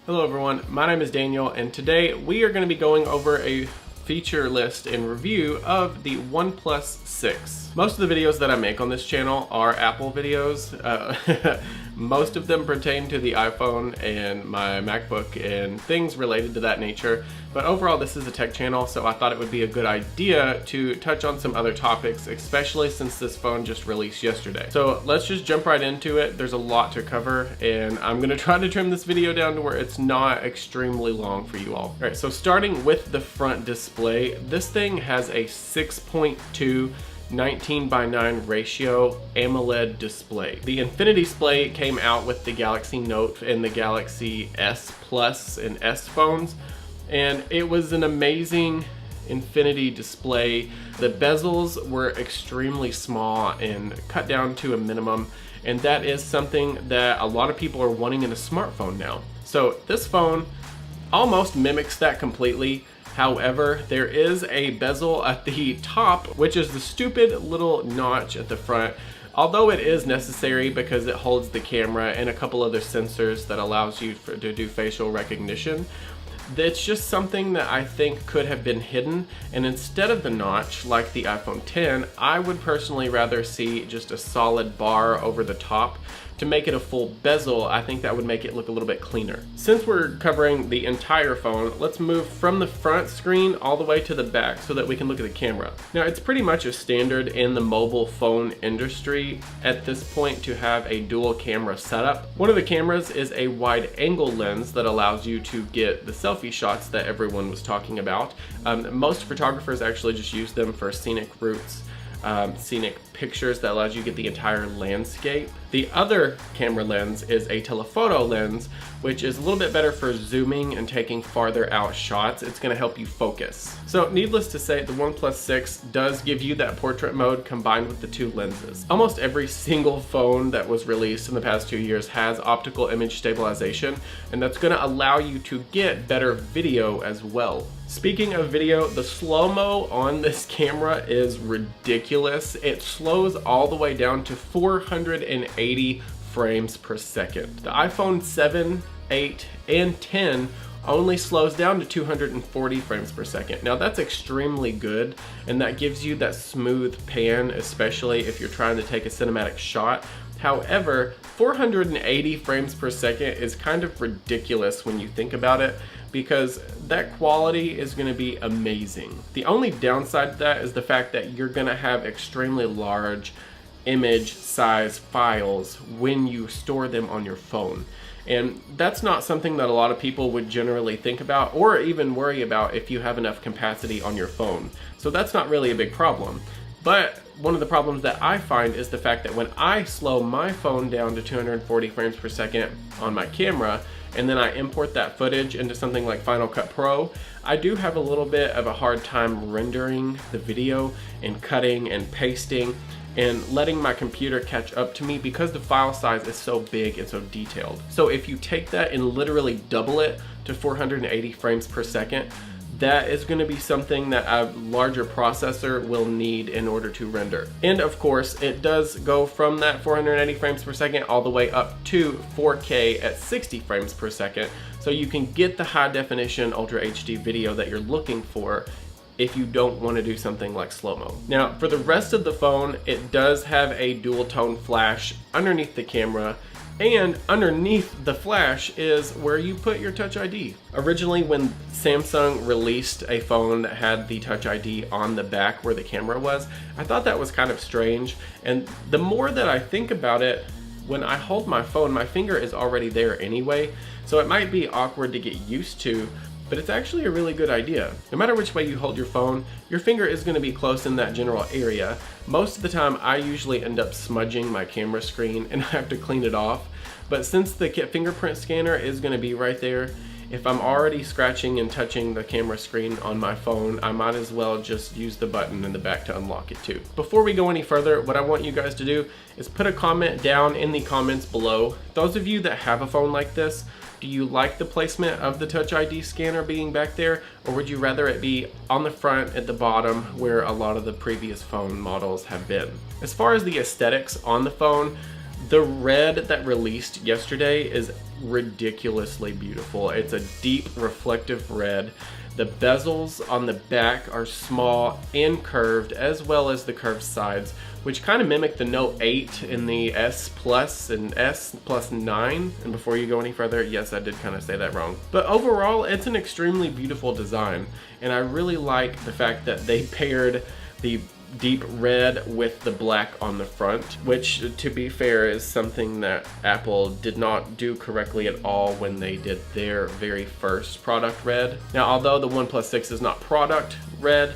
Hello everyone, my name is Daniel and today we are going to be going over a feature list and review of the OnePlus 6. Most of the videos that I make on this channel are Apple videos. Most of them pertain to the iPhone and my MacBook and things related to that nature. But overall, this is a tech channel, so I thought it would be a good idea to touch on some other topics, especially since this phone just released yesterday. So let's just jump right into it. There's a lot to cover, and I'm gonna try to trim this video down to where it's not extremely long for you all. All right, so starting with the front display, this thing has a 6.2 19:9 ratio AMOLED display. The Infinity display came out with the Galaxy Note and the Galaxy S Plus and S phones, and it was an amazing Infinity display. The bezels were extremely small and cut down to a minimum, and that is something that a lot of people are wanting in a smartphone now. So this phone almost mimics that completely. However, there is a bezel at the top, which is the stupid little notch at the front. Although it is necessary because it holds the camera and a couple other sensors that allows you to do facial recognition. It's just something that I think could have been hidden, and instead of the notch like the iPhone X, I would personally rather see just a solid bar over the top. To make it a full bezel, I think that would make it look a little bit cleaner. Since we're covering the entire phone, let's move from the front screen all the way to the back so that we can look at the camera. Now, it's pretty much a standard in the mobile phone industry at this point to have a dual camera setup. One of the cameras is a wide angle lens that allows you to get the selfie shots that everyone was talking about. Most photographers actually just use them for scenic routes. Scenic pictures that allows you to get the entire landscape. The other camera lens is a telephoto lens, which is a little bit better for zooming and taking farther out shots. It's going to help you focus. So needless to say, the OnePlus 6 does give you that portrait mode combined with the two lenses. Almost every single phone that was released in the past 2 years has optical image stabilization, and that's going to allow you to get better video as well. Speaking of video, the slow-mo on this camera is ridiculous. It slows all the way down to 480 frames per second. The iPhone 7, 8, and 10 only slows down to 240 frames per second. Now that's extremely good, and that gives you that smooth pan, especially if you're trying to take a cinematic shot. However, 480 frames per second is kind of ridiculous when you think about it, because that quality is going to be amazing. The only downside to that is the fact that you're going to have extremely large image size files when you store them on your phone. And that's not something that a lot of people would generally think about or even worry about if you have enough capacity on your phone. So that's not really a big problem. But one of the problems that I find is the fact that when I slow my phone down to 240 frames per second on my camera, and then I import that footage into something like Final Cut Pro, I do have a little bit of a hard time rendering the video and cutting and pasting and letting my computer catch up to me because the file size is so big and so detailed. So if you take that and literally double it to 480 frames per second, that is going to be something that a larger processor will need in order to render. And of course, it does go from that 480 frames per second all the way up to 4K at 60 frames per second. So you can get the high definition Ultra HD video that you're looking for if you don't want to do something like slow-mo. Now, for the rest of the phone, it does have a dual tone flash underneath the camera, and underneath the flash is where you put your Touch ID. Originally, when Samsung released a phone that had the Touch ID on the back where the camera was, I thought that was kind of strange. And the more that I think about it, when I hold my phone, my finger is already there anyway, so it might be awkward to get used to, but it's actually a really good idea. No matter which way you hold your phone, your finger is going to be close in that general area. Most of the time, I usually end up smudging my camera screen and I have to clean it off. But since the fingerprint scanner is going to be right there, if I'm already scratching and touching the camera screen on my phone, I might as well just use the button in the back to unlock it too. Before we go any further, what I want you guys to do is put a comment down in the comments below. Those of you that have a phone like this, Do you like the placement of the Touch ID scanner being back there, or would you rather it be on the front at the bottom where a lot of the previous phone models have been? As far as the aesthetics on the phone, the red that released yesterday is ridiculously beautiful. It's a deep reflective red. The bezels on the back are small and curved, as well as the curved sides, which kind of mimic the Note 8 in the S Plus and S Plus 9. And before you go any further, yes, I did kind of say that wrong. But overall, it's an extremely beautiful design, and I really like the fact that they paired the deep red with the black on the front, which, to be fair, is something that Apple did not do correctly at all when they did their very first product red. Now, although the OnePlus 6 is not product red,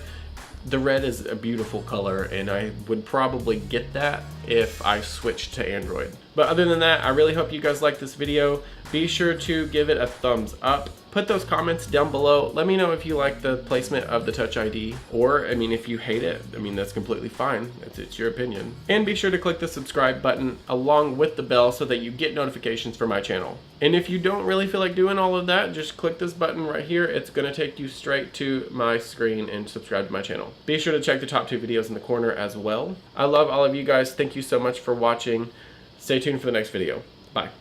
the red is a beautiful color, and I would probably get that if I switched to Android. But other than that, I really hope you guys liked this video. Be sure to give it a thumbs up. Put those comments down below. Let me know if you like the placement of the Touch ID, or, I mean, if you hate it, I mean, that's completely fine. It's your opinion. And be sure to click the subscribe button along with the bell so that you get notifications for my channel. And if you don't really feel like doing all of that, just click this button right here. It's gonna take you straight to my screen and subscribe to my channel. Be sure to check the top 2 videos in the corner as well. I love all of you guys. Thank you so much for watching. Stay tuned for the next video. Bye.